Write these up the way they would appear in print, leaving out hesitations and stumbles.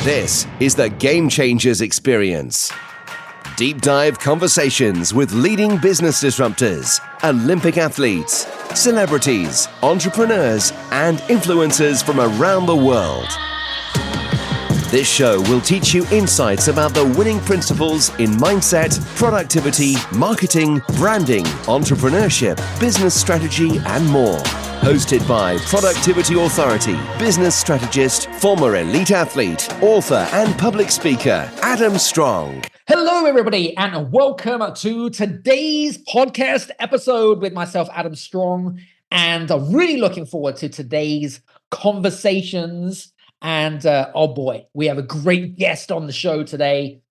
This is the Game Changers Experience. Deep dive conversations with leading business disruptors, Olympic athletes, celebrities, entrepreneurs, and influencers from around the world. This show will teach you insights about the winning principles in mindset, productivity, marketing, branding, entrepreneurship, business strategy, and more. Hosted by productivity authority, business strategist, former elite athlete, author, and public speaker, Adam Strong. Hello, everybody, and welcome to today's podcast episode with myself, Adam Strong. And I'm really looking forward to today's conversations. And oh boy, we have a great guest on the show today.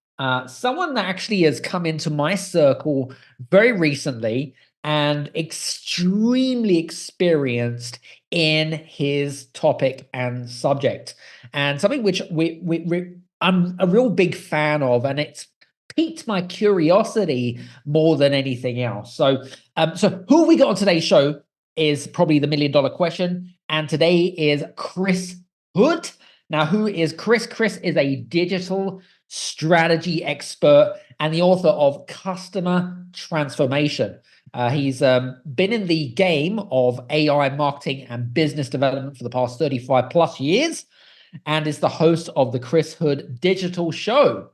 Someone that actually has come into my circle very recently and extremely experienced in his topic and subject, and something which I'm a real big fan of, and it's piqued my curiosity more than anything else. So who we got on today's show is probably the $1 million question, and today is Chris Hood. Now, who is Chris? Chris is a digital strategy expert and the author of Customer Transformation. He's been in the game of AI marketing and business development for the past 35 plus years, and is the host of the Chris Hood Digital Show.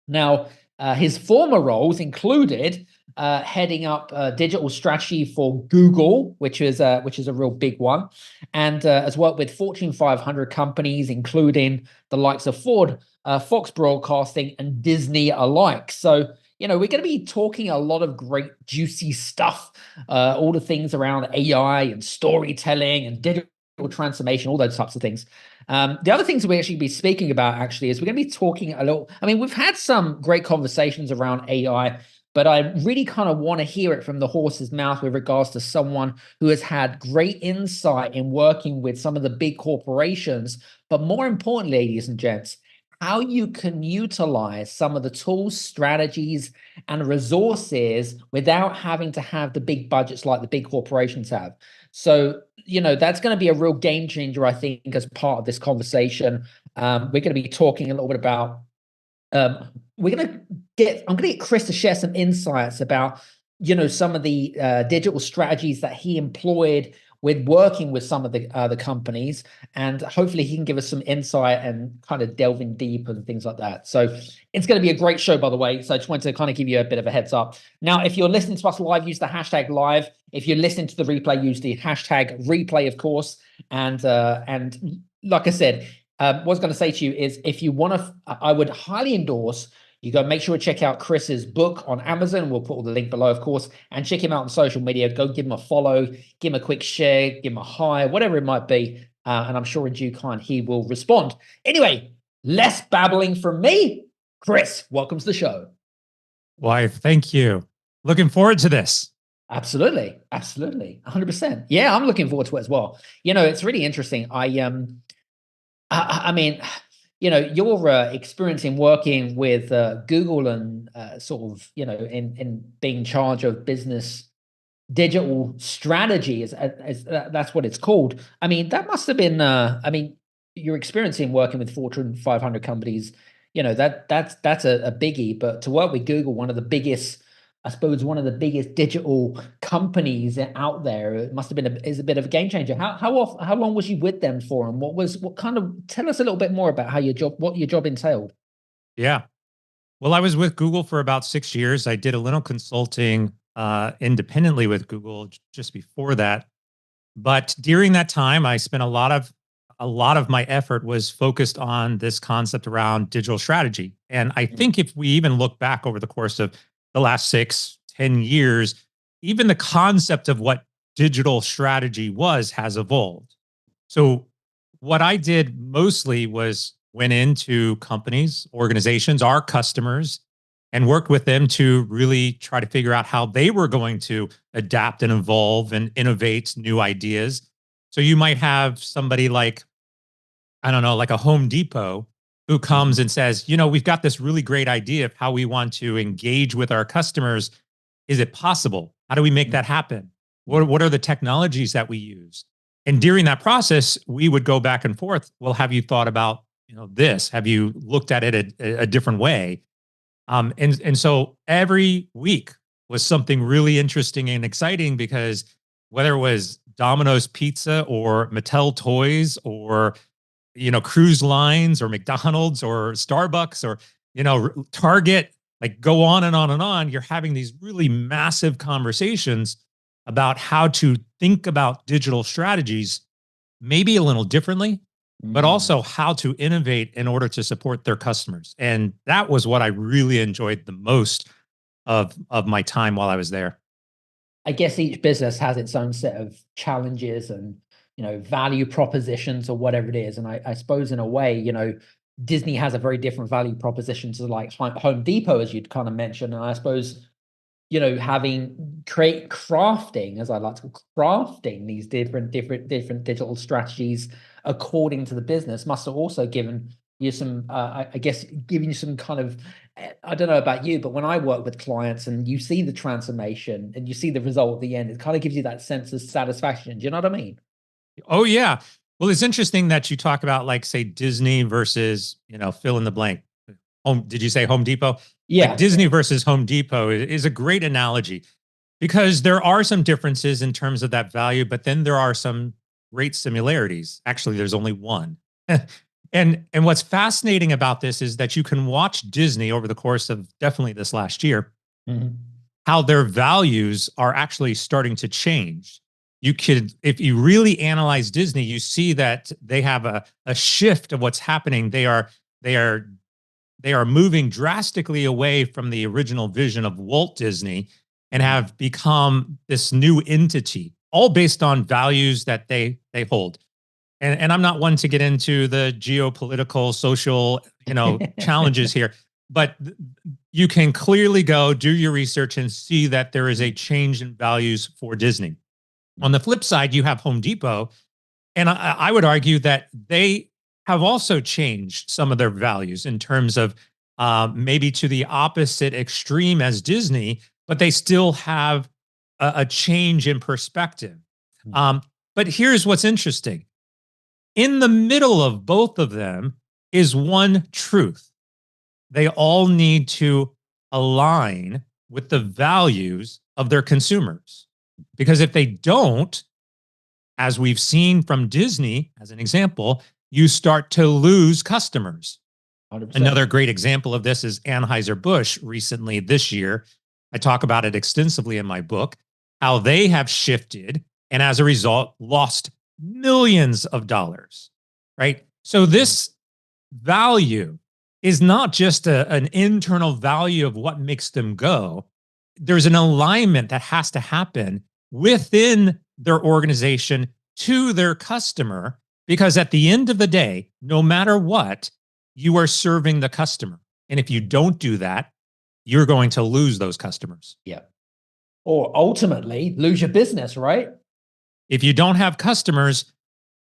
Now, his former roles included heading up digital strategy for Google, which is a real big one, and has worked with Fortune 500 companies, including the likes of Ford, Fox Broadcasting, and Disney alike. So, you know, we're going to be talking a lot of great, juicy stuff, all the things around AI and storytelling and digital transformation, all those types of things. The other things we actually be speaking about actually is we're going to be talking a little. I mean, we've had some great conversations around AI, but I really kind of want to hear it from the horse's mouth with regards to someone who has had great insight in working with some of the big corporations, but more importantly, ladies and gents, how you can utilize some of the tools, strategies, and resources without having to have the big budgets like the big corporations have. So, you know, that's going to be a real game changer, I think, as part of this conversation. We're going to be talking a little bit about, I'm going to get Chris to share some insights about, you know, some of the digital strategies that he employed with working with some of the companies, and hopefully he can give us some insight and kind of delving deep and things like that. So it's going to be a great show, by the way. So I just wanted to kind of give you a bit of a heads up. Now, if you're listening to us live, use the hashtag live. If you're listening to the replay, use the hashtag replay, of course. And like I said, what I was going to say to you is, if you want to, I would highly endorse you go make sure to check out Chris's book on Amazon. We'll put all the link below, of course, and check him out on social media. Go give him a follow, give him a quick share, give him a hi, whatever it might be. And I'm sure in due time he will respond. Anyway, less babbling from me. Chris, welcome to the show. Why, thank you. Looking forward to this. Absolutely. 100%. Yeah, I'm looking forward to it as well. You know, it's really interesting. I mean, you know, your experience in working with Google and sort of, you know, in being in charge of business digital strategy, as that's what it's called. I mean, that must have been, I mean, your experience in working with Fortune 500 companies, you know, that's a biggie. But to work with Google, one of the biggest digital companies out there, it must have been is a bit of a game changer. How long was you with them for, and tell us a little bit more about what your job entailed? Yeah. Well, I was with Google for about 6 years. I did a little consulting independently with Google just before that. But during that time, I spent a lot of my effort was focused on this concept around digital strategy. And I think if we even look back over the course of the last 6-10 years, even the concept of what digital strategy has evolved. So what I did mostly was went into companies, organizations, our customers, and worked with them to really try to figure out how they were going to adapt and evolve and innovate new ideas. So you might have somebody like, I don't know, like a Home Depot who comes and says, you know, we've got this really great idea of how we want to engage with our customers. Is it possible? How do we make that happen? What are the technologies that we use? And during that process, we would go back and forth. Well, have you thought about this? Have you looked at it a different way? And so every week was something really interesting and exciting, because whether it was Domino's Pizza or Mattel Toys or cruise lines or McDonald's or Starbucks or Target, like go on and on and on, you're having these really massive conversations about how to think about digital strategies maybe a little differently, but also how to innovate in order to support their customers. And that was what I really enjoyed the most of my time while I was there. I guess each business has its own set of challenges and value propositions or whatever it is. And I suppose in a way, Disney has a very different value proposition to like Home Depot, as you'd kind of mentioned. And I suppose crafting, as I like to call crafting, these different digital strategies according to the business must have also given you some, I guess, giving you some kind of, I don't know about you, but when I work with clients and you see the transformation and you see the result at the end, it kind of gives you that sense of satisfaction. Do you know what I mean? Oh yeah. Well, it's interesting that you talk about, like, say, Disney versus, fill in the blank. Did you say Home Depot? Yeah. Like Disney versus Home Depot is a great analogy, because there are some differences in terms of that value, but then there are some great similarities. Actually, there's only one. And what's fascinating about this is that you can watch Disney over the course of definitely this last year, how their values are actually starting to change. You could, if you really analyze Disney, you see that they have a shift of what's happening. They are moving drastically away from the original vision of Walt Disney and have become this new entity, all based on values that they hold. And I'm not one to get into the geopolitical, social, challenges here, but you can clearly go do your research and see that there is a change in values for Disney. On the flip side, you have Home Depot, and I would argue that they have also changed some of their values in terms of maybe to the opposite extreme as Disney, but they still have a change in perspective. But here's what's interesting. In the middle of both of them is one truth. They all need to align with the values of their consumers. Because if they don't, as we've seen from Disney, as an example, you start to lose customers. 100%. Another great example of this is Anheuser-Busch recently this year. I talk about it extensively in my book, how they have shifted and as a result lost millions of dollars, right? So this value is not just an internal value of what makes them go. There's an alignment that has to happen within their organization to their customer, because at the end of the day, no matter what, you are serving the customer. And if you don't do that, you're going to lose those customers. Yeah. Or ultimately lose your business, right? If you don't have customers,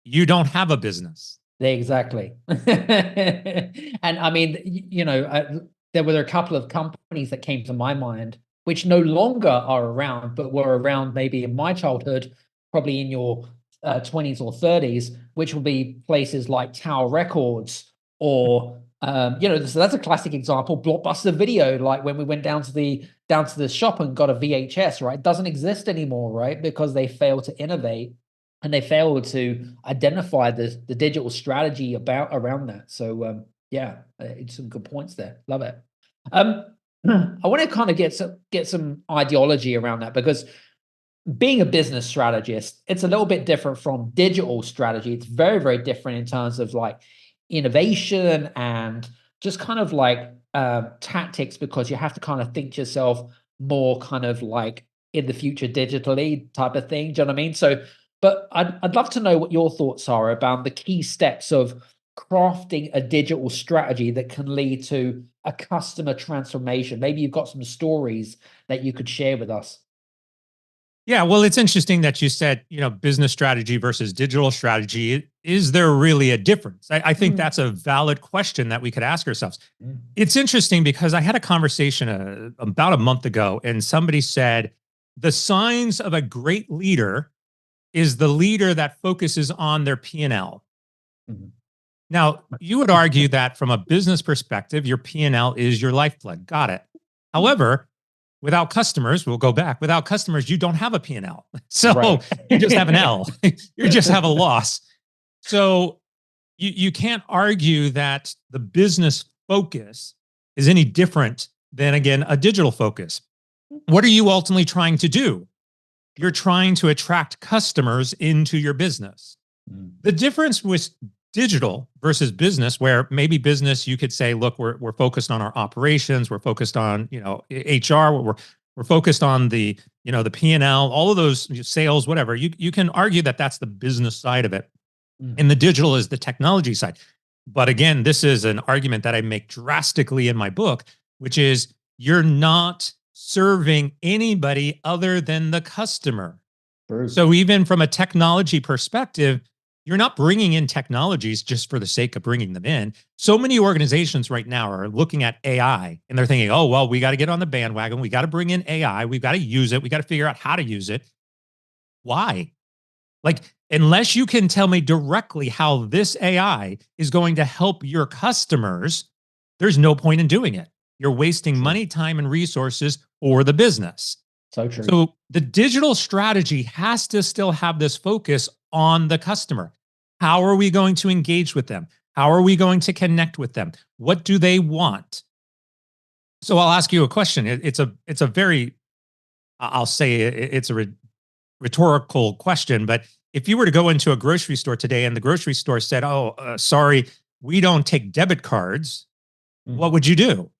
you don't have a business. Exactly. And I mean, there were a couple of companies that came to my mind, which no longer are around, but were around maybe in my childhood, probably in your 20s or 30s, which will be places like Tower Records or, so that's a classic example. Blockbuster Video, like when we went down to the shop and got a VHS, right? It doesn't exist anymore, right? Because they failed to innovate and they failed to identify the digital strategy around that. So it's some good points there. Love it. I want to kind of get some ideology around that, because being a business strategist, it's a little bit different from digital strategy. It's very, very different in terms of like innovation and just kind of like tactics, because you have to kind of think to yourself more kind of like in the future digitally type of thing. Do you know what I mean? So, but I'd love to know what your thoughts are about the key steps of crafting a digital strategy that can lead to a customer transformation. Maybe you've got some stories that you could share with us. Yeah, well, it's interesting that you said, business strategy versus digital strategy. Is there really a difference? I think that's a valid question that we could ask ourselves. It's interesting because I had a conversation about a month ago, and somebody said, the signs of a great leader is the leader that focuses on their P&L. Now, you would argue that from a business perspective, your P&L is your lifeblood. Got it. However, without customers, we'll go back. Without customers, you don't have a P&L. So Right. you just have an L. You just have a loss. So you can't argue that the business focus is any different than, again, a digital focus. What are you ultimately trying to do? You're trying to attract customers into your business. The difference with digital versus business, where maybe business, you could say, look, we're focused on our operations, we're focused on, HR, we're focused on the, the P&L, all of those sales, whatever. You can argue that that's the business side of it. And the digital is the technology side. But again, this is an argument that I make drastically in my book, which is you're not serving anybody other than the customer. True. So even from a technology perspective, you're not bringing in technologies just for the sake of bringing them in. So many organizations right now are looking at AI and they're thinking, oh, well, we got to get on the bandwagon. We got to bring in AI. We've got to use it. We got to figure out how to use it. Why? Like, unless you can tell me directly how this AI is going to help your customers, there's no point in doing it. You're wasting money, time, and resources for the business. So true. So the digital strategy has to still have this focus on the customer. How are we going to engage with them? How are we going to connect with them? What do they want? So I'll ask you a question. It's a very, I'll say it's a rhetorical question, but if you were to go into a grocery store today and the grocery store said, oh, sorry, we don't take debit cards, what would you do?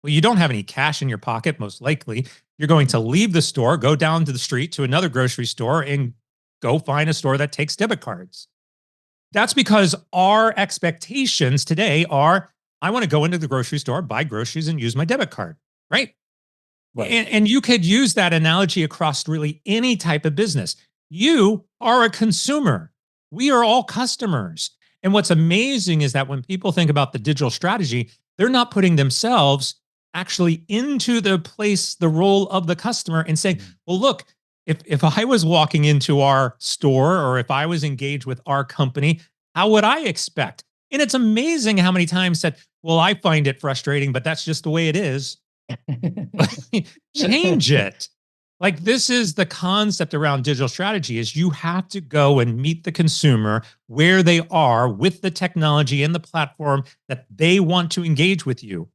Well, you don't have any cash in your pocket, most likely. You're going to leave the store, go down to the street to another grocery store and go find a store that takes debit cards. That's because our expectations today are, I want to go into the grocery store, buy groceries, and use my debit card, right? Right. And you could use that analogy across really any type of business. You are a consumer. We are all customers. And what's amazing is that when people think about the digital strategy, they're not putting themselves actually into the role of the customer and saying, well, look, if I was walking into our store or if I was engaged with our company, how would I expect? And it's amazing how many times that, well, I find it frustrating, but that's just the way it is. Change it. Like, this is the concept around digital strategy is you have to go and meet the consumer where they are with the technology and the platform that they want to engage with you.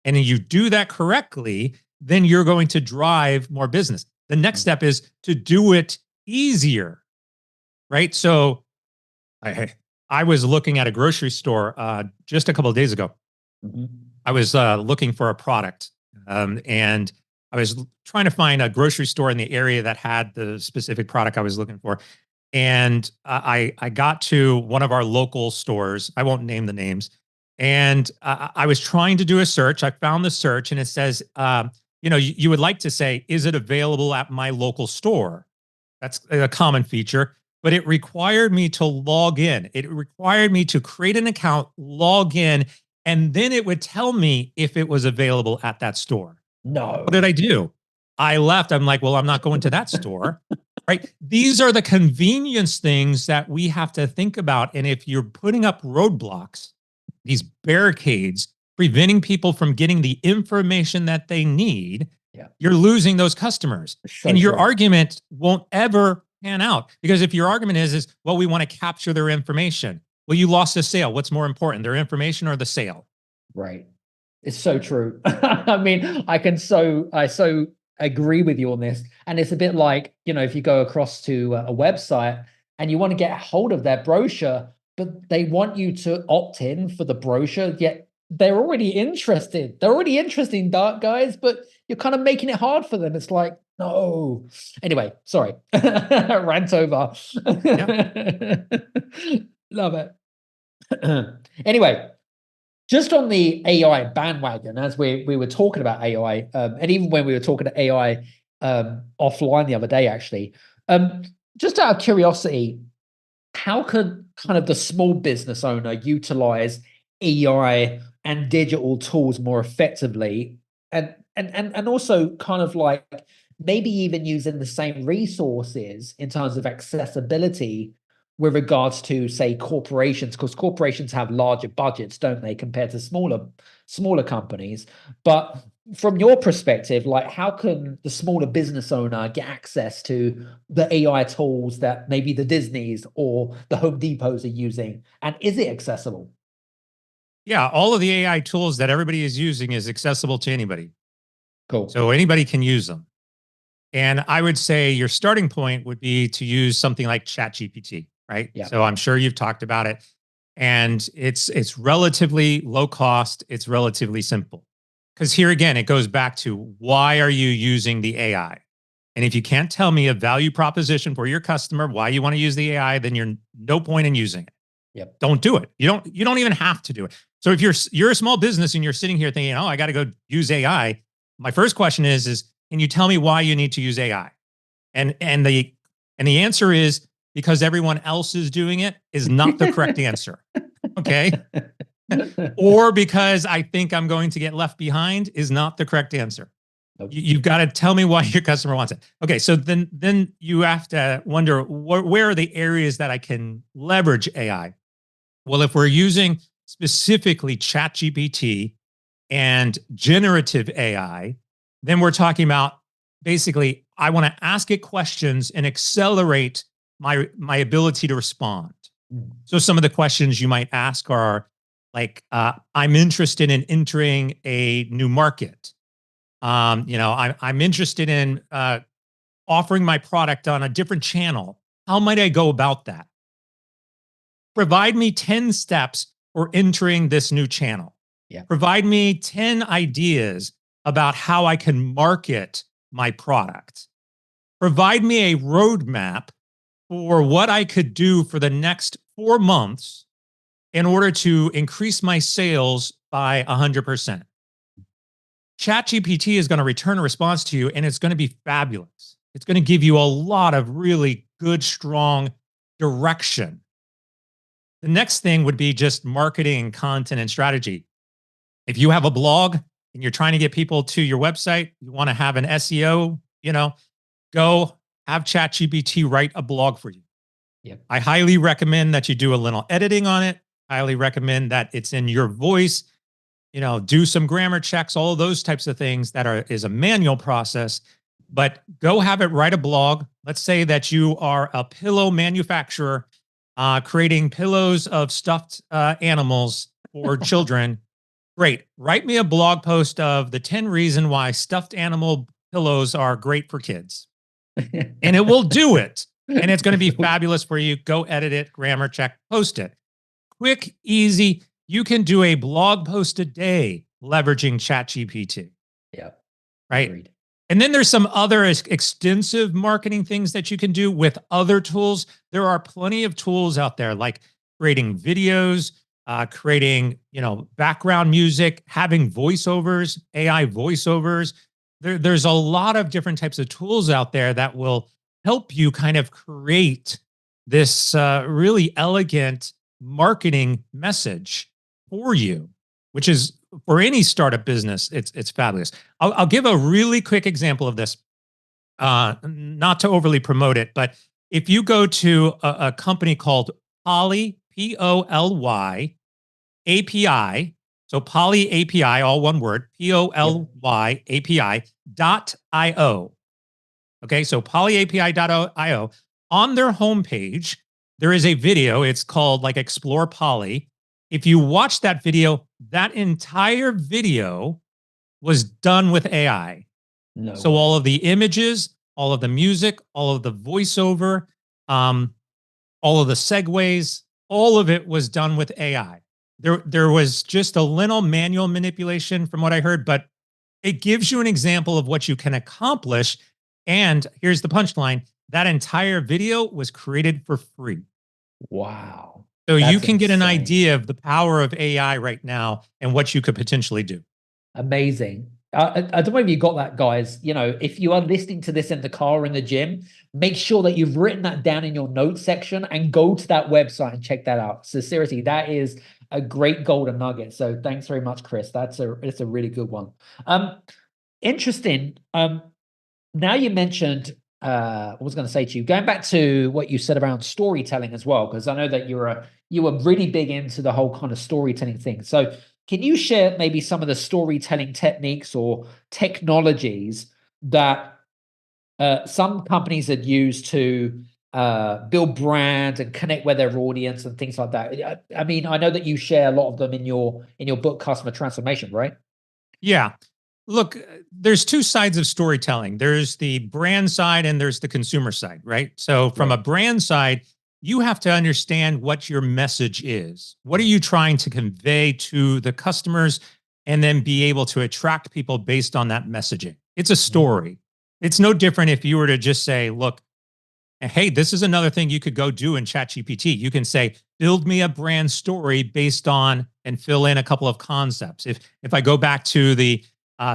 And if you do that correctly, then you're going to drive more business. The next step is to do it easier, right? So I was looking at a grocery store just a couple of days ago. I was looking for a product and I was trying to find a grocery store in the area that had the specific product I was looking for. And I got to one of our local stores. I won't name the names. And I was trying to do a search. I found the search and it says, you would like to say, is it available at my local store? That's a common feature, but it required me to log in. It required me to create an account, log in, and then it would tell me if it was available at that store. No. What did I do? I left. I'm like, well, I'm not going to that store, right? These are the convenience things that we have to think about. And if you're putting up roadblocks, these barricades, preventing people from getting the information that they need, you're losing those customers. So and your argument won't ever pan out. Because if your argument is, well, we want to capture their information. Well, you lost a sale. What's more important, their information or the sale? Right. It's so true. I mean, I so agree with you on this. And it's a bit like, if you go across to a website and you want to get a hold of their brochure, but they want you to opt in for the brochure, yet they're already interested. They're already interested in dark guys, but you're kind of making it hard for them. It's like, no. Anyway, sorry. Rant over. Love it. Anyway, just on the AI bandwagon, as we were talking about AI, and even when we were talking to AI offline the other day, actually, just out of curiosity, how could kind of the small business owner utilize AI and digital tools more effectively, and also kind of like maybe even using the same resources in terms of accessibility with regards to, say, corporations, because corporations have larger budgets, don't they, compared to smaller companies. But from your perspective, like, how can the smaller business owner get access to the AI tools that maybe the Disneys or the Home Depots are using? And is it accessible? Yeah, all of the AI tools that everybody is using is accessible to anybody. Cool. So anybody can use them. And I would say your starting point would be to use something like ChatGPT, right? Yeah. So I'm sure you've talked about it. And it's relatively low cost, it's relatively simple. Because here again, it goes back to, why are you using the AI? And if you can't tell me a value proposition for your customer, why you want to use the AI, then you're no point in using it. Yep. Don't do it. You don't even have to do it. So if you're a small business and you're sitting here thinking, oh, I got to go use AI, my first question is, can you tell me why you need to use AI? And the answer is, because everyone else is doing it is not the correct answer. Okay. Or because I think I'm going to get left behind is not the correct answer. Nope. You've got to tell me why your customer wants it. Okay. So then you have to wonder, where are the areas that I can leverage AI? Well, if we're using specifically ChatGPT and generative AI, then we're talking about, basically, I want to ask it questions and accelerate my ability to respond. So some of the questions you might ask are like, I'm interested in entering a new market. I'm interested in offering my product on a different channel. How might I go about that? Provide me 10 steps for entering this new channel. Yeah. Provide me 10 ideas about how I can market my product. Provide me a roadmap for what I could do for the next 4 months in order to increase my sales by 100%. ChatGPT is going to return a response to you, and it's going to be fabulous. It's going to give you a lot of really good, strong direction. The next thing would be just marketing, content, and strategy. If you have a blog and you're trying to get people to your website, you want to have an SEO, go have ChatGPT write a blog for you. Yep. I highly recommend that you do a little editing on it. Highly recommend that it's in your voice. Do some grammar checks, all of those types of things is a manual process. But go have it write a blog. Let's say that you are a pillow manufacturer, creating pillows of stuffed animals for children. Great. Write me a blog post of the 10 reasons why stuffed animal pillows are great for kids. And it will do it. And it's going to be fabulous for you. Go edit it, grammar check, post it. Quick, easy. You can do a blog post a day leveraging ChatGPT. Yeah. Right. Agreed. And then there's some other extensive marketing things that you can do with other tools. There are plenty of tools out there, like creating videos, creating, background music, having voiceovers, AI voiceovers. There's a lot of different types of tools out there that will help you kind of create this really elegant marketing message for you, which is, for any startup business, it's fabulous. I'll give a really quick example of this, not to overly promote it, but if you go to a company called Poly, Poly API, so Poly API, all one word, Poly API.io. Okay, so polyapi.io. On their homepage, there is a video. It's called like Explore Poly. If you watch that video, that entire video was done with AI. No So way. all of the images, all of the music, all of the voiceover, all of the segues, all of it was done with AI. There was just a little manual manipulation from what I heard, but it gives you an example of what you can accomplish. And here's the punchline. That entire video was created for free. Wow. So you That's can get an insane. idea of the power of AI right now and what you could potentially do. Amazing. I don't know if you got that, guys. If you are listening to this in the car or in the gym, make sure that you've written that down in your notes section and go to that website and check that out. So seriously, that is a great golden nugget. So thanks very much, Chris. It's a really good one. Interesting. Now you mentioned what was I going to say to you? Going back to what you said around storytelling as well, because I know that you were really big into the whole kind of storytelling thing. So can you share maybe some of the storytelling techniques or technologies that some companies had used to build brand and connect with their audience and things like that? I mean, I know that you share a lot of them in your book, Customer Transformation, right? Yeah. Look, there's two sides of storytelling. There's the brand side and there's the consumer side, right? So from a brand side, you have to understand what your message is. What are you trying to convey to the customers and then be able to attract people based on that messaging? It's a story. It's no different if you were to just say, look, hey, this is another thing you could go do in ChatGPT. You can say, build me a brand story based on and fill in a couple of concepts. If I go back to the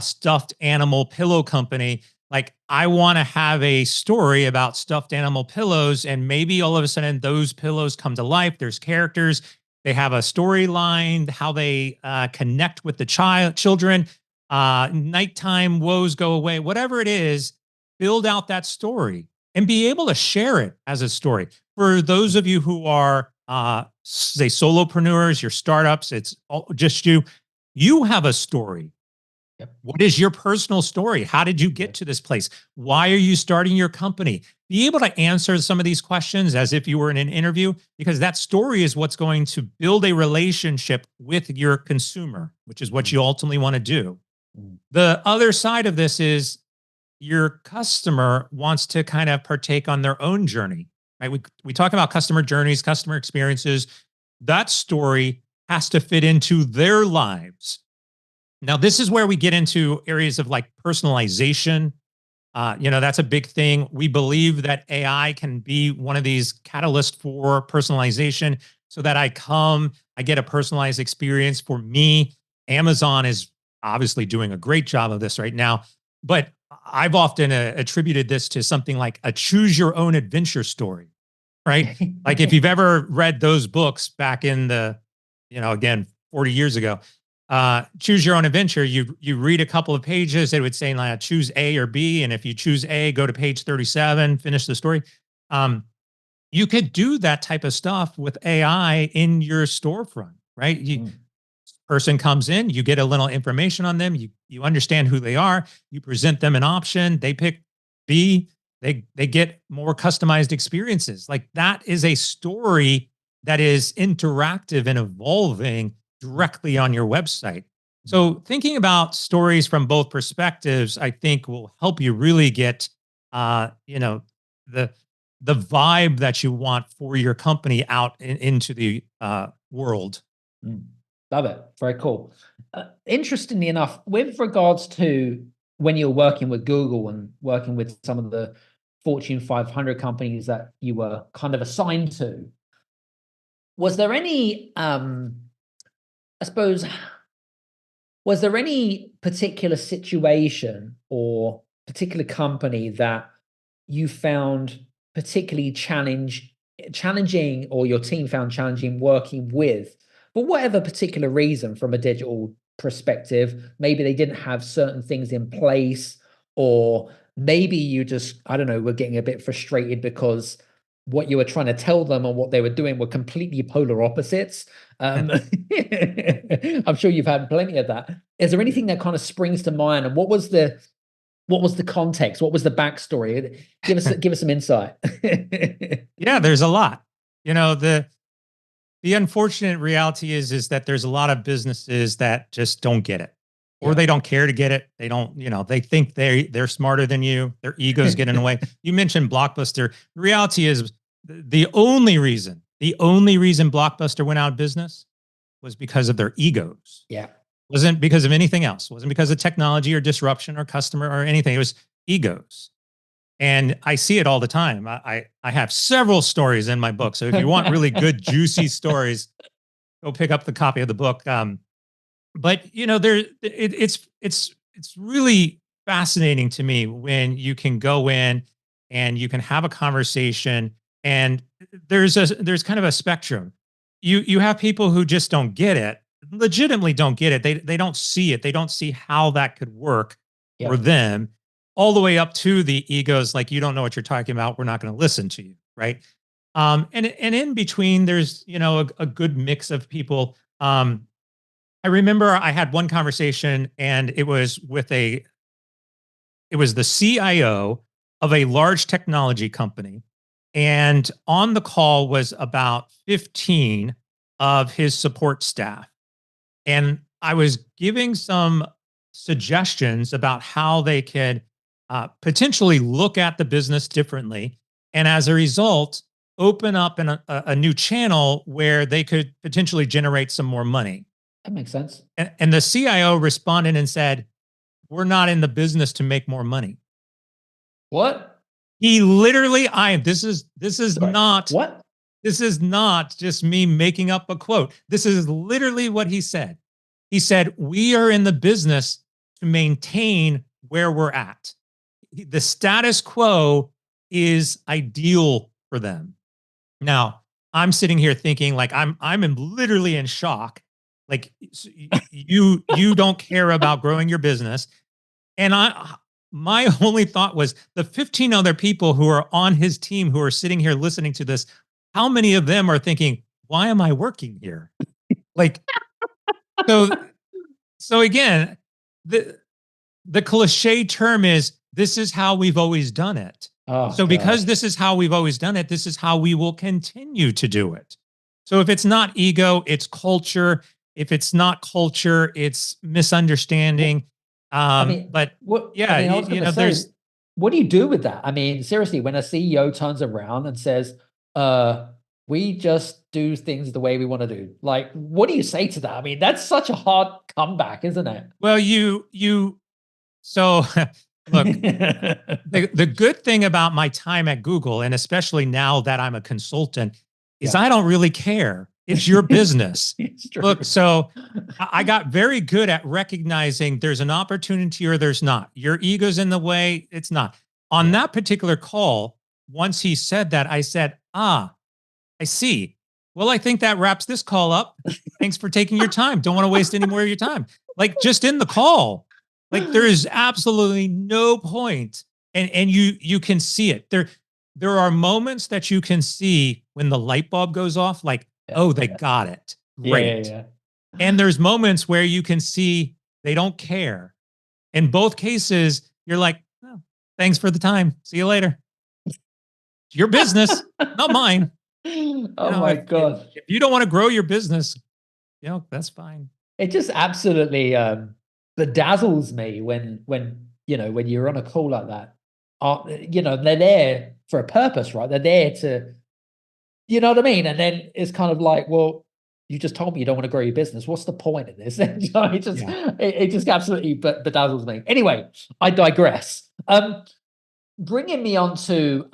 stuffed animal pillow company, like I want to have a story about stuffed animal pillows, and maybe all of a sudden those pillows come to life. There's characters, they have a storyline, how they connect with the children. Nighttime woes go away. Whatever it is, build out that story and be able to share it as a story. For those of you who are, say, solopreneurs, your startups, it's just you. You have a story. Yep. What is your personal story? How did you get to this place? Why are you starting your company? Be able to answer some of these questions as if you were in an interview, because that story is what's going to build a relationship with your consumer, which is what you ultimately want to do. The other side of this is your customer wants to kind of partake on their own journey, right? We talk about customer journeys, customer experiences. That story has to fit into their lives. Now, this is where we get into areas of like personalization. That's a big thing. We believe that AI can be one of these catalysts for personalization so that I get a personalized experience for me. Amazon is obviously doing a great job of this right now, but I've often attributed this to something like a choose your own adventure story, right? Like if you've ever read those books back in the, again, 40 years ago, choose your own adventure. You read a couple of pages, it would say like choose A or B. And if you choose A, go to page 37, finish the story. You could do that type of stuff with AI in your storefront, right? Person comes in, you get a little information on them, you understand who they are, you present them an option, they pick B, they get more customized experiences. Like that is a story that is interactive and evolving directly on your website. So thinking about stories from both perspectives, I think will help you really get the vibe that you want for your company out into the world. Love it. Very cool. Interestingly enough, with regards to when you're working with Google and working with some of the Fortune 500 companies that you were kind of assigned to, was there any, was there any particular situation or particular company that you found particularly challenging, or your team found challenging working with, for whatever particular reason, from a digital perspective? Maybe they didn't have certain things in place, or maybe you just, I don't know, were getting a bit frustrated because what you were trying to tell them and what they were doing were completely polar opposites. I'm sure you've had plenty of that. Is there anything that kind of springs to mind? And what was the context? What was the backstory? Give us some insight. Yeah, there's a lot. The unfortunate reality is that there's a lot of businesses that just don't get it, or they don't care to get it. They don't, they think they're smarter than you. Their egos get in the way. You mentioned Blockbuster. The reality is the only reason Blockbuster went out of business was because of their egos. Yeah. Wasn't because of anything else. Wasn't because of technology or disruption or customer or anything. It was egos. And I see it all the time. I have several stories in my book. So if you want really good, juicy stories, go pick up the copy of the book. But it's really fascinating to me when you can go in and you can have a conversation, and there's kind of a spectrum. You have people who just don't get it, legitimately don't get it. They don't see it. They don't see how that could work for them. all the way up to the egos, like, you don't know what you're talking about, we're not going to listen to you, right? And in between, there's, a good mix of people. I remember I had one conversation, and it was the CIO of a large technology company. And on the call was about 15 of his support staff. And I was giving some suggestions about how they could potentially look at the business differently. And as a result, open up a new channel where they could potentially generate some more money. That makes sense. And the CIO responded and said, "We're not in the business to make more money." What? He literally, this is Sorry. not, What? this is not just me making up a quote. This is literally what he said. He said, "We are in the business to maintain where we're at. The status quo is ideal for them." Now, I'm sitting here thinking, like, I'm literally in shock. Like, you don't care about growing your business. And my only thought was, the 15 other people who are on his team who are sitting here listening to this, how many of them are thinking, why am I working here? Like, so again, the cliche term is, this is how we've always done it. Oh, so because this is how we've always done it, this is how we will continue to do it. So if it's not ego, it's culture. If it's not culture, it's misunderstanding. But yeah, I was going to say, what do you do with that? I mean, seriously, when a CEO turns around and says, we just do things the way we want to do, like, what do you say to that? I mean, that's such a hard comeback, isn't it? Well, so look, the good thing about my time at Google, and especially now that I'm a consultant, is I don't really care. It's your business. Look, so I got very good at recognizing there's an opportunity or there's not. Your ego's in the way. It's not. On that particular call, once he said that, I said, I see. Well, I think that wraps this call up. Thanks for taking your time. Don't want to waste any more of your time. Like, just in the call, like, there is absolutely no point. And you can see it. There are moments that you can see when the light bulb goes off, like, oh, they got it. Great. Yeah. And there's moments where you can see they don't care. In both cases, you're like, oh, thanks for the time. See you later. It's your business, not mine. Oh my God. If you don't want to grow your business, that's fine. It just absolutely bedazzles me when you're on a call like that. They're there for a purpose, right? They're there to, you know what I mean? And then it's kind of like, well, you just told me you don't want to grow your business. What's the point of this? It just absolutely bedazzles me. Anyway, I digress. Bringing me on to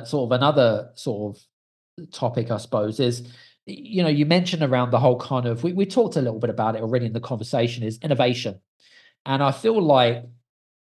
sort of another sort of topic, I suppose, is, you mentioned around the whole kind of, we talked a little bit about it already in the conversation, is innovation. And I feel like,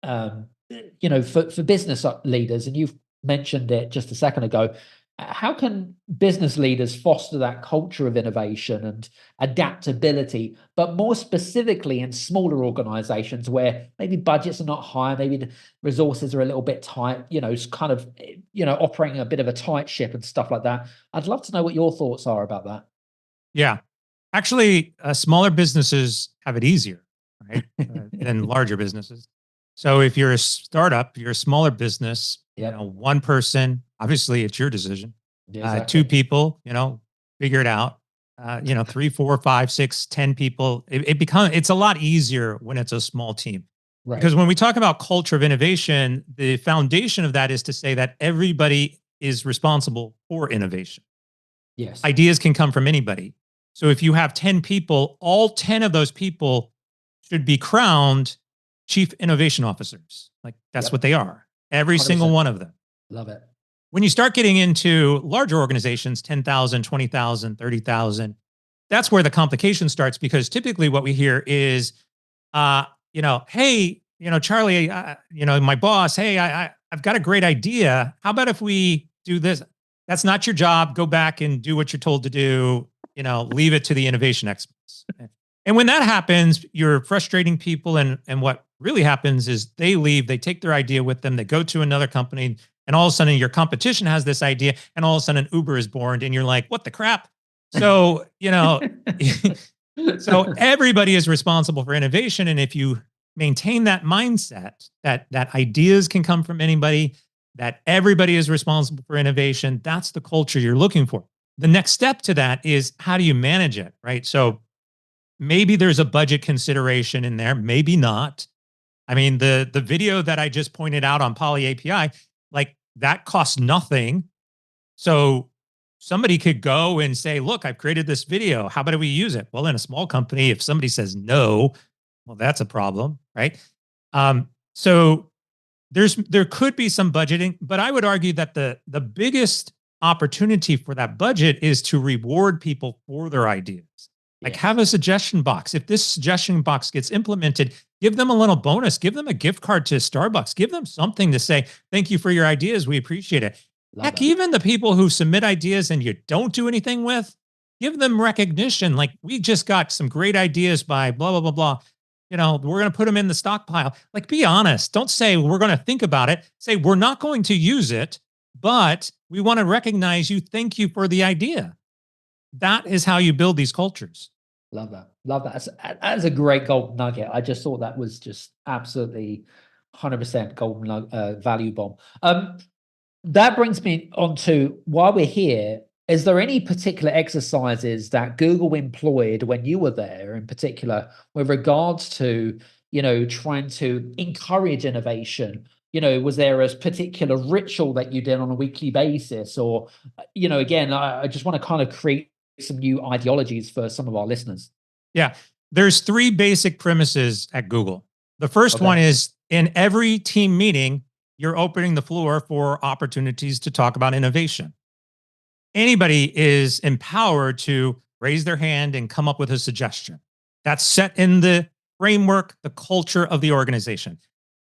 for business leaders, and you've mentioned it just a second ago, how can business leaders foster that culture of innovation and adaptability, but more specifically in smaller organizations where maybe budgets are not high, maybe the resources are a little bit tight, kind of, operating a bit of a tight ship and stuff like that? I'd love to know what your thoughts are about that. Yeah. Actually, smaller businesses have it easier, right, than larger businesses. So if you're a startup, you're a smaller business, one person, obviously it's your decision. Exactly. Two people, figure it out. 3, 4, 5, 6, 10 people. It's a lot easier when it's a small team. Right. Because when we talk about culture of innovation, the foundation of that is to say that everybody is responsible for innovation. Yes. Ideas can come from anybody. So if you have 10 people, all 10 of those people should be crowned chief innovation officers. Like, that's what they are. Every 100%. Single one of them. Love it. When you start getting into larger organizations, 10,000, 20,000, 30,000, that's where the complication starts, because typically what we hear is, hey, Charlie, my boss, hey, I've got a great idea. How about if we do this? That's not your job. Go back and do what you're told to do. Leave it to the innovation experts. And when that happens, you're frustrating people. And what really happens is they leave, they take their idea with them, they go to another company, and all of a sudden your competition has this idea, and all of a sudden Uber is born, and you're like, what the crap? So, so everybody is responsible for innovation. And if you maintain that mindset that ideas can come from anybody, that everybody is responsible for innovation, that's the culture you're looking for. The next step to that is, how do you manage it, right? So maybe there's a budget consideration in there, maybe not. I mean, the video that I just pointed out on Poly API, like that costs nothing. So somebody could go and say, look, I've created this video. How about we use it? Well, in a small company, if somebody says no, well, that's a problem, right? So there could be some budgeting, but I would argue that the biggest opportunity for that budget is to reward people for their ideas. Like, have a suggestion box. If this suggestion box gets implemented, give them a little bonus, give them a gift card to Starbucks, give them something to say, thank you for your ideas. We appreciate it. Heck, even the people who submit ideas and you don't do anything with, give them recognition. Like, we just got some great ideas by blah, blah, blah, blah. We're going to put them in the stockpile. Like, be honest. Don't say we're going to think about it. Say, we're not going to use it, but we want to recognize you. Thank you for the idea. That is how you build these cultures. Love that. Love that. That's a great golden nugget. I just thought that was just absolutely 100% golden value bomb. That brings me on to, while we're here, is there any particular exercises that Google employed when you were there, in particular, with regards to, trying to encourage innovation? Was there a particular ritual that you did on a weekly basis? Or, again, I just want to kind of create some new ideologies for some of our listeners. Yeah. There's 3 basic premises at Google. The first one is, in every team meeting, you're opening the floor for opportunities to talk about innovation. Anybody is empowered to raise their hand and come up with a suggestion. That's set in the framework, the culture of the organization.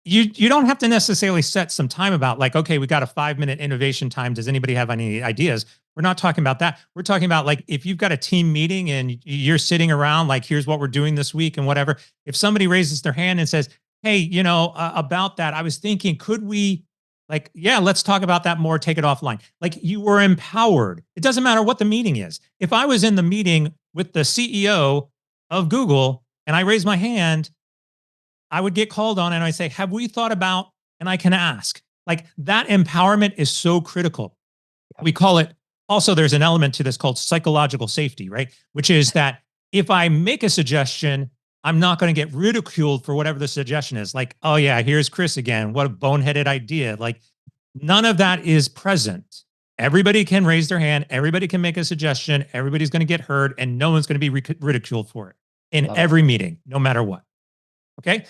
You don't have to necessarily set some time about, like, okay, we got a 5-minute innovation time. Does anybody have any ideas? We're not talking about that. We're talking about, like, if you've got a team meeting and you're sitting around, like, here's what we're doing this week and whatever. If somebody raises their hand and says, hey, about that, I was thinking, could we, like, yeah, let's talk about that more, take it offline. Like, you were empowered. It doesn't matter what the meeting is. If I was in the meeting with the CEO of Google and I raised my hand, I would get called on and I say, have we thought about, and I can ask. Like, that empowerment is so critical. We call it, also, there's an element to this called psychological safety, right? Which is that if I make a suggestion, I'm not going to get ridiculed for whatever the suggestion is. Like, oh yeah, here's Chris again. What a boneheaded idea. Like, none of that is present. Everybody can raise their hand. Everybody can make a suggestion. Everybody's going to get heard, and no one's going to be ridiculed for it in every meeting, no matter what. Okay.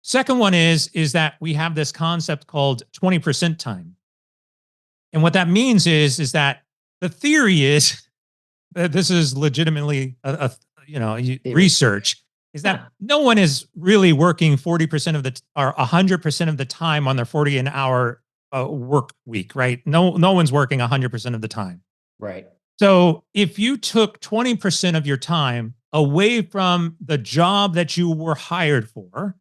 Second one is that we have this concept called 20% time. And what that means is that the theory is that this is legitimately research, is that no one is really working 40% of or 100% of the time on their 40-hour work week, right? No one's working 100% of the time. Right. So if you took 20% of your time away from the job that you were hired for,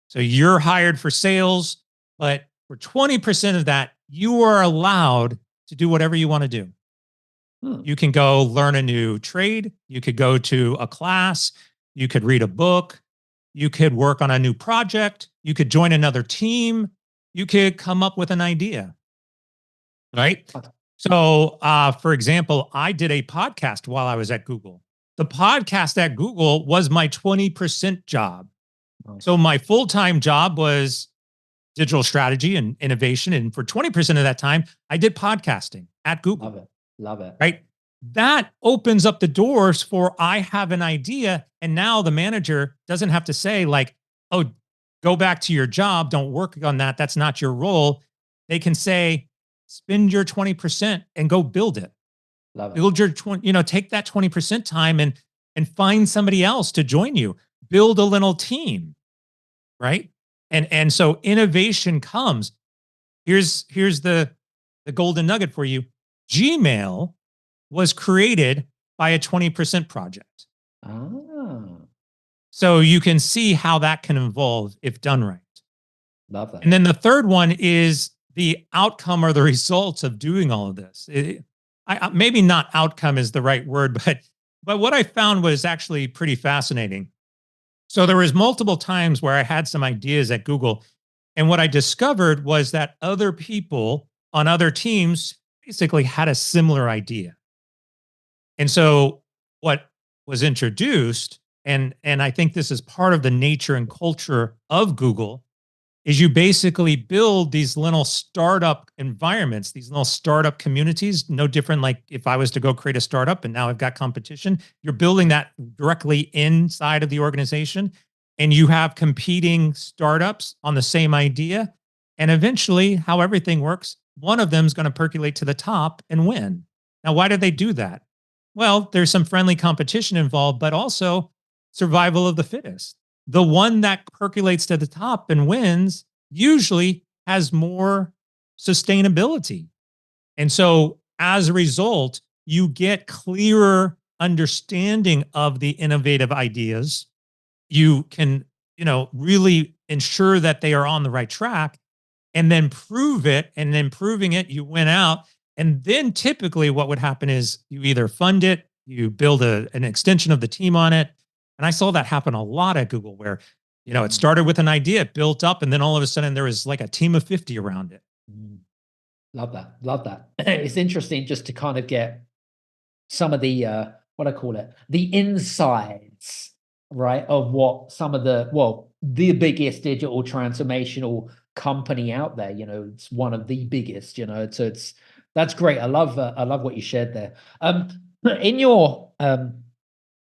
so you're hired for sales, but for 20% of that, you are allowed to do whatever you want to do. You can go learn a new trade. You could go to a class. You could read a book. You could work on a new project. You could join another team. You could come up with an idea, right? So, for example, I did a podcast while I was at Google. The podcast at Google was my 20% job. So my full-time job was digital strategy and innovation. And for 20% of that time, I did podcasting at Google. Love it. Love it. Right? That opens up the doors for, I have an idea. And now the manager doesn't have to say, like, oh, go back to your job. Don't work on that. That's not your role. They can say, spend your 20% and go build it. Love it. Build your 20, take that 20% time and find somebody else to join you. Build a little team, right? And so innovation comes. Here's the golden nugget for you. Gmail was created by a 20% project. So you can see how that can evolve if done right. Love that. And then the third one is the outcome or the results of doing all of this. Maybe not outcome is the right word, but what I found was actually pretty fascinating. So there was multiple times where I had some ideas at Google, and what I discovered was that other people on other teams basically had a similar idea. And so what was introduced, and I think this is part of the nature and culture of Google, is you basically build these little startup environments, these little startup communities, no different like if I was to go create a startup and now I've got competition, you're building that directly inside of the organization, and you have competing startups on the same idea. And eventually, how everything works, one of them is going to percolate to the top and win. Now, why did they do that? Well, there's some friendly competition involved, but also survival of the fittest. The one that percolates to the top and wins usually has more sustainability. And so as a result, you get clearer understanding of the innovative ideas. You can, really ensure that they are on the right track and then prove it. And then proving it, you win out. And then typically what would happen is you either fund it, you build an extension of the team on it. And I saw that happen a lot at Google where, it started with an idea, it built up, and then all of a sudden there was like a team of 50 around it. Love that. Love that. It's interesting just to kind of get some of the, what I call it, the insides, right, of what some of the biggest digital transformational company out there, it's one of the biggest, so that's great. I love what you shared there. In your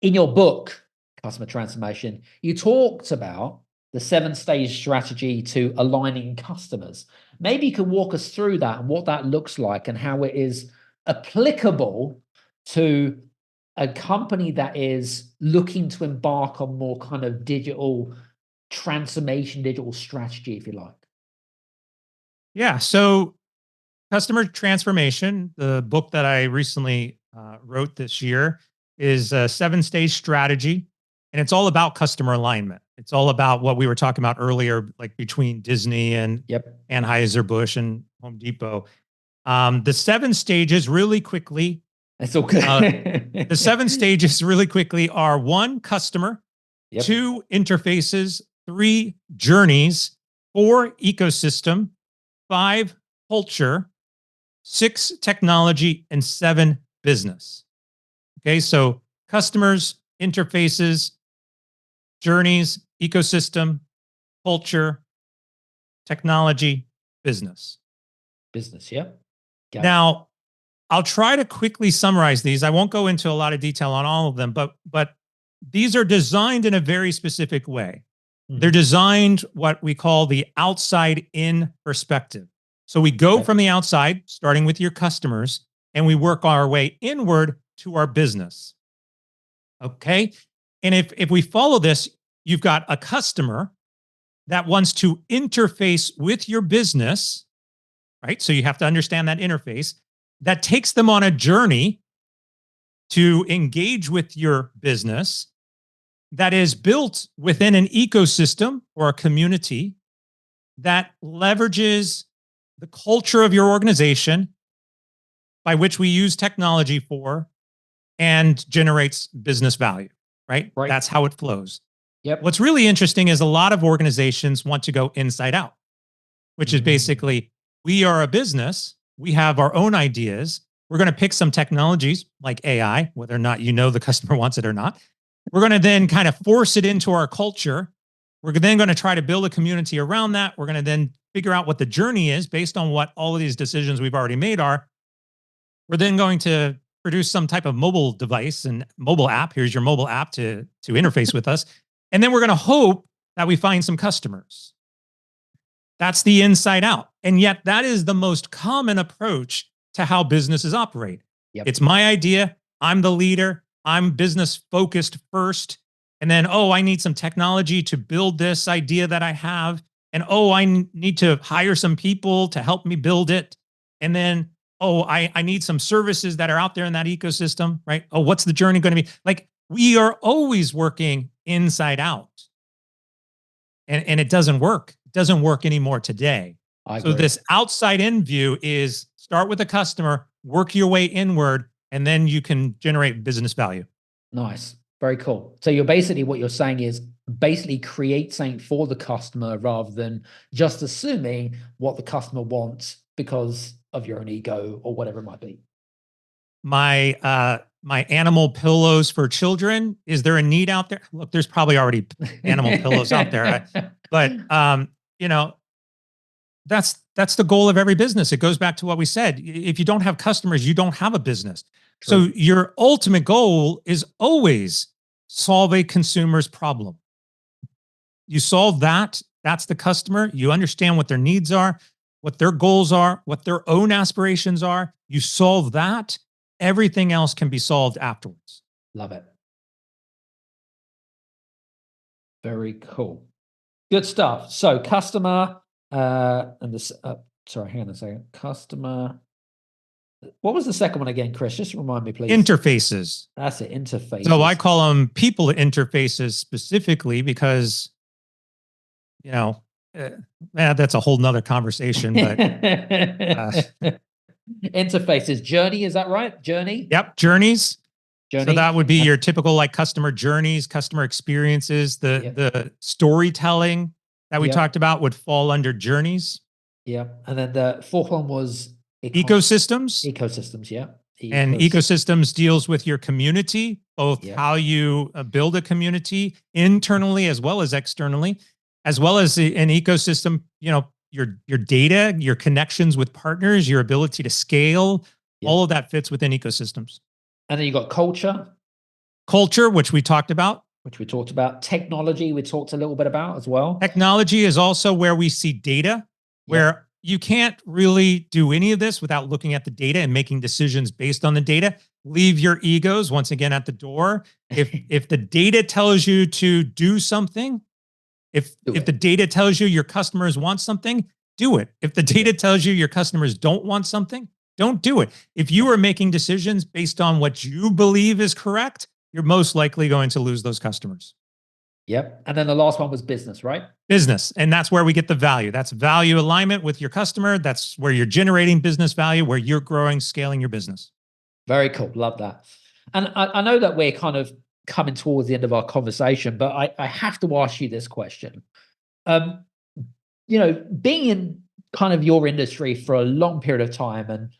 book, Customer Transformation, you talked about the 7-stage strategy to aligning customers. Maybe you could walk us through that and what that looks like and how it is applicable to a company that is looking to embark on more kind of digital transformation, digital strategy, if you like. Yeah. So Customer Transformation, the book that I recently wrote this year, is a 7-stage strategy. And it's all about customer alignment. It's all about what we were talking about earlier, like between Disney and Anheuser-Busch and Home Depot. The 7 stages really quickly. That's okay. The 7 stages really quickly are 1, customer, 2, interfaces, 3, journeys, 4, ecosystem, 5, culture, 6, technology, and 7, business. Okay, so customers, interfaces, journeys, ecosystem, culture, technology, business. Business, yeah. Now, I'll try to quickly summarize these. I won't go into a lot of detail on all of them, but these are designed in a very specific way. They're designed what we call the outside-in perspective. So we go from the outside, starting with your customers, and we work our way inward to our business. Okay? And if we follow this, you've got a customer that wants to interface with your business, right? So you have to understand that interface. That takes them on a journey to engage with your business that is built within an ecosystem or a community that leverages the culture of your organization by which we use technology for and generates business value, right? That's how it flows. What's really interesting is a lot of organizations want to go inside out, which is basically, we are a business, we have our own ideas, we're going to pick some technologies like AI, whether or not the customer wants it or not. We're going to then kind of force it into our culture. We're then going to try to build a community around that. We're going to then figure out what the journey is based on what all of these decisions we've already made are. We're then going to produce some type of mobile device and mobile app. Here's your mobile app to interface with us. And then we're going to hope that we find some customers. That's the inside out. And yet that is the most common approach to how businesses operate. It's my idea. I'm the leader. I'm business focused first. And then, I need some technology to build this idea that I have. And, I need to hire some people to help me build it. And then, I need some services that are out there in that ecosystem, right? What's the journey going to be? Like, we are always working inside out. And it doesn't work. It doesn't work anymore today. I So agree. this outside in view is start with the customer, work your way inward, and then you can generate business value. Nice. Very cool. So you're basically, what you're saying is basically create something for the customer rather than just assuming what the customer wants because of your own ego or whatever it might be. My animal pillows for children. Is there a need out there? Look, there's probably already animal pillows out there. But you know, that's the goal of every business. It goes back to what we said. If you don't have customers, you don't have a business. True. So your ultimate goal is always solve a consumer's problem. You solve that, that's the customer. You understand what their needs are, what their goals are, what their own aspirations are. You solve that, everything else can be solved afterwards. Love it. Very cool. Good stuff. So customer, and this, sorry, hang on a second. Customer, what was the second one again, Chris? Just remind me, please. Interfaces. That's it, interfaces. So I call them people interfaces specifically because, that's a whole nother conversation, but interfaces, journey, is that right? Journey? Yep, journeys. Journey. So that would be your typical like customer journeys, customer experiences, the storytelling that we talked about would fall under journeys. Yeah. And then the fourth one was ecosystems. Ecosystems, yeah. And ecosystems deals with your community, both how you build a community internally as well as externally, as well as an ecosystem, your data, your connections with partners, your ability to scale, all of that fits within ecosystems. And then you got culture. Culture, which we talked about. Technology, we talked a little bit about as well. Technology is also where we see data, where you can't really do any of this without looking at the data and making decisions based on the data. Leave your egos once again at the door. If the data tells you to do something, if the data tells you your customers want something, do it. If the data tells you your customers don't want something, don't do it. If you are making decisions based on what you believe is correct, you're most likely going to lose those customers. Yep. And then the last one was business, right? Business. And that's where we get the value. That's value alignment with your customer. That's where you're generating business value, where you're growing, scaling your business. Very cool. Love that. And I know that we're kind of coming towards the end of our conversation, but I have to ask you this question. Being in kind of your industry for a long period of time, and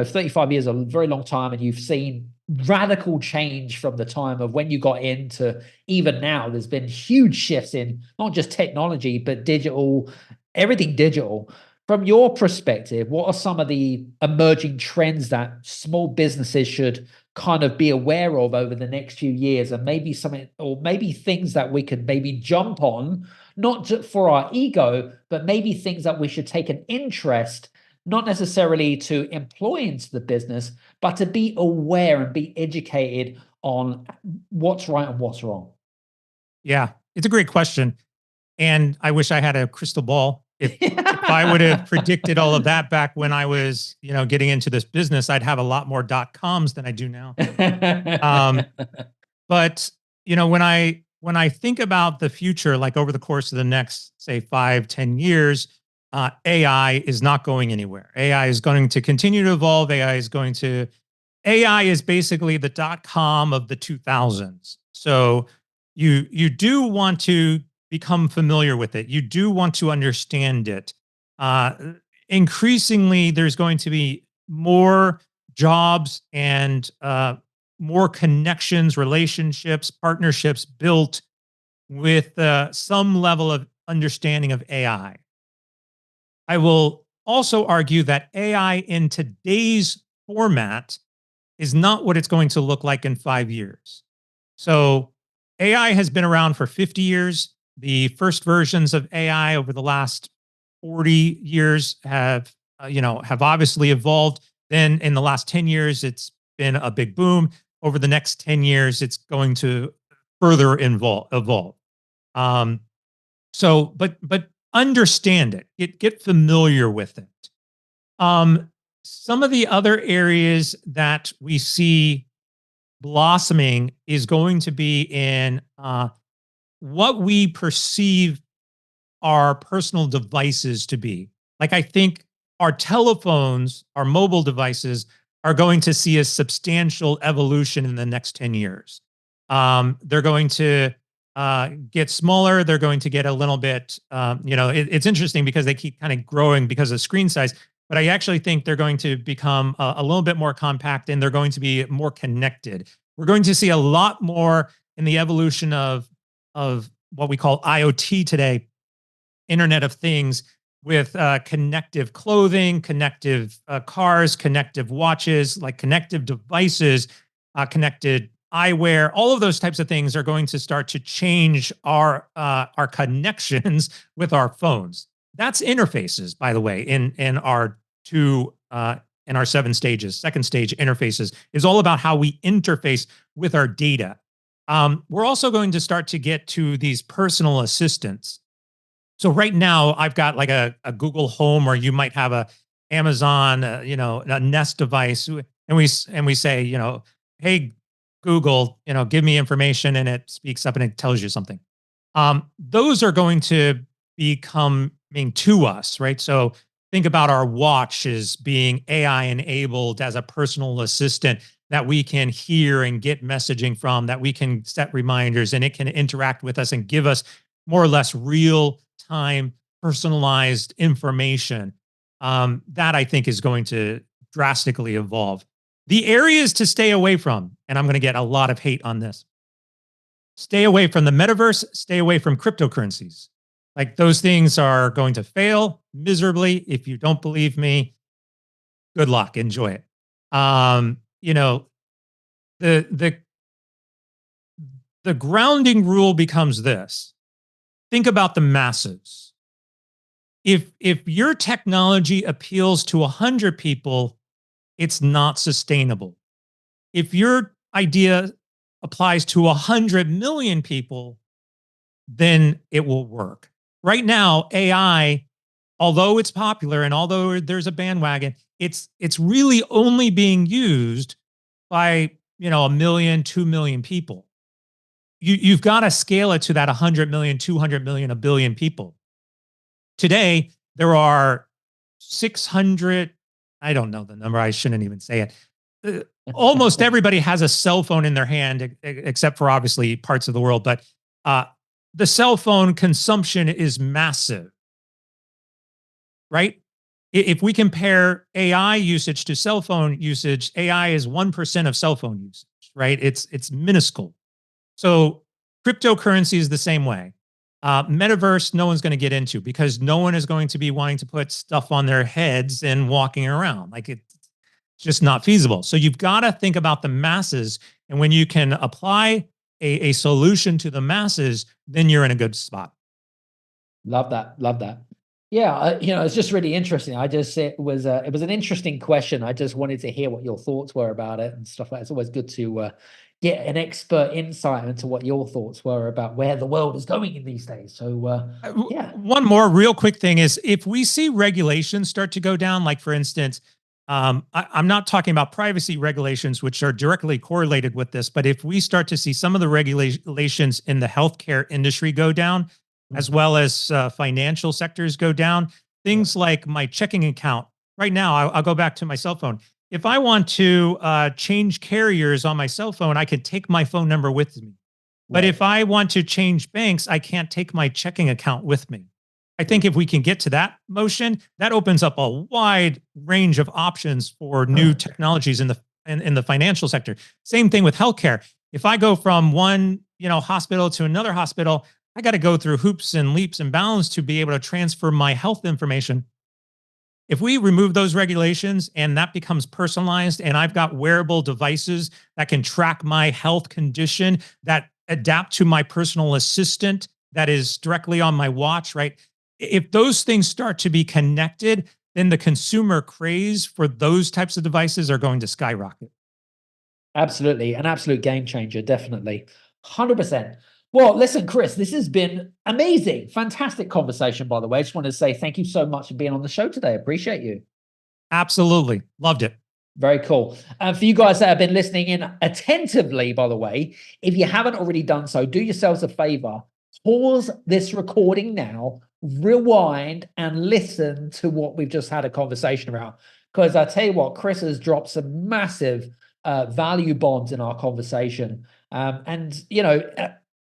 35 years is a very long time, and you've seen radical change from the time of when you got into even now. There's been huge shifts in not just technology, but digital, everything digital. From your perspective, what are some of the emerging trends that small businesses should kind of be aware of over the next few years, and maybe something, or maybe things that we could maybe jump on, not just for our ego, but maybe things that we should take an interest, not necessarily to employ into the business, but to be aware and be educated on what's right and what's wrong? Yeah, it's a great question. And I wish I had a crystal ball. If I would have predicted all of that back when I was, getting into this business, I'd have a lot more .coms than I do now. But when I think about the future, like over the course of the next, say, 5-10 years, AI is not going anywhere. AI is going to continue to evolve. AI is basically the .com of the 2000s. So you do want to become familiar with it. You do want to understand it. Increasingly, there's going to be more jobs and more connections, relationships, partnerships built with some level of understanding of AI. I will also argue that AI in today's format is not what it's going to look like in 5 years. So AI has been around for 50 years. The first versions of AI over the last 40 years have obviously evolved. Then in the last 10 years, it's been a big boom. Over the next 10 years, it's going to further evolve. But understand it, get familiar with it. Some of the other areas that we see blossoming is going to be in what we perceive our personal devices to be. Like, I think our telephones, our mobile devices, are going to see a substantial evolution in the next 10 years. They're going to get smaller. They're going to get a little bit, it's interesting because they keep kind of growing because of screen size. But I actually think they're going to become a little bit more compact, and they're going to be more connected. We're going to see a lot more in the evolution of what we call IoT today, Internet of Things, with connective clothing, connective cars, connective watches, like connective devices, connected eyewear. All of those types of things are going to start to change our connections with our phones. That's interfaces, by the way, in our in our 7 stages. Second stage, interfaces, is all about how we interface with our data. We're also going to start to get to these personal assistants. So right now, I've got like a Google Home, or you might have a Amazon, a Nest device, and we say, hey Google, give me information, and it speaks up and it tells you something. Those are going to be coming to us, right? So think about our watch as being AI enabled as a personal assistant that we can hear and get messaging from, that we can set reminders, and it can interact with us and give us more or less real time personalized information. That I think is going to drastically evolve. The areas to stay away from, and I'm going to get a lot of hate on this. Stay away from the metaverse, stay away from cryptocurrencies. Like, those things are going to fail miserably. If you don't believe me, good luck, enjoy it. The grounding rule becomes this. Think about the masses. If your technology appeals to 100 people, it's not sustainable. If your idea applies to 100 million people, then it will work. Right now, AI, although it's popular and although there's a bandwagon, it's really only being used by 1 million, 2 million people. You've got to scale it to that 100 million, 200 million, 1 billion people. Today, there are 600, I don't know the number, I shouldn't even say it. Almost everybody has a cell phone in their hand, except for obviously parts of the world. But the cell phone consumption is massive, right? If we compare AI usage to cell phone usage, AI is 1% of cell phone usage, right? It's minuscule. So cryptocurrency is the same way. Metaverse, no one's going to get into because no one is going to be wanting to put stuff on their heads and walking around. Like, it's just not feasible. So you've got to think about the masses. And when you can apply a solution to the masses, then you're in a good spot. Love that. Love that. Yeah, it's just really interesting. It was an interesting question. I just wanted to hear what your thoughts were about it and stuff like that. It's always good to get an expert insight into what your thoughts were about where the world is going in these days. So, yeah. One more real quick thing is, if we see regulations start to go down, like for instance, I'm not talking about privacy regulations, which are directly correlated with this, but if we start to see some of the regulations in the healthcare industry go down, as well as financial sectors go down, things like my checking account. Right now, I'll go back to my cell phone. If I want to change carriers on my cell phone, I can take my phone number with me. But if I want to change banks, I can't take my checking account with me. I think if we can get to that motion, that opens up a wide range of options for new technologies in the financial sector. Same thing with healthcare. If I go from one hospital to another hospital, I got to go through hoops and leaps and bounds to be able to transfer my health information. If we remove those regulations and that becomes personalized, and I've got wearable devices that can track my health condition, that adapt to my personal assistant that is directly on my watch, right? If those things start to be connected, then the consumer craze for those types of devices are going to skyrocket. Absolutely. An absolute game changer. Definitely. 100%. Well, listen, Chris, this has been amazing. Fantastic conversation, by the way. I just want to say thank you so much for being on the show today. Appreciate you. Absolutely. Loved it. Very cool. For you guys that have been listening in attentively, by the way, if you haven't already done so, do yourselves a favor, pause this recording now, rewind and listen to what we've just had a conversation about. Because I tell you what, Chris has dropped some massive value bombs in our conversation. And,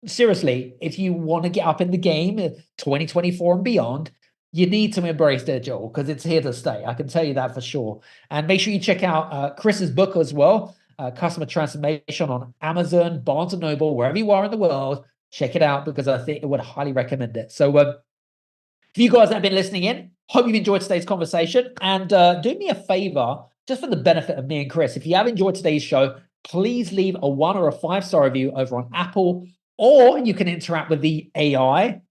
seriously, if you want to get up in the game 2024 and beyond, you need to embrace digital because it's here to stay. I can tell you that for sure. And make sure you check out Chris's book as well, Customer Transformation, on Amazon, Barnes & Noble, wherever you are in the world. Check it out because I think I would highly recommend it. So for you guys that have been listening in, hope you've enjoyed today's conversation. And do me a favor, just for the benefit of me and Chris, if you have enjoyed today's show, please leave a 1 or a 5-star review over on Apple, or you can interact with the AI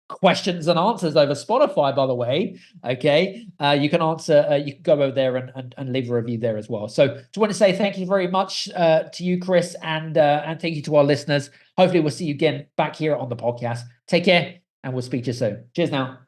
questions and answers over Spotify, by the way. Okay. You can answer, you can go over there and leave a review there as well. So just want to say thank you very much to you, Chris, and thank you to our listeners. Hopefully we'll see you again back here on the podcast. Take care and we'll speak to you soon. Cheers now.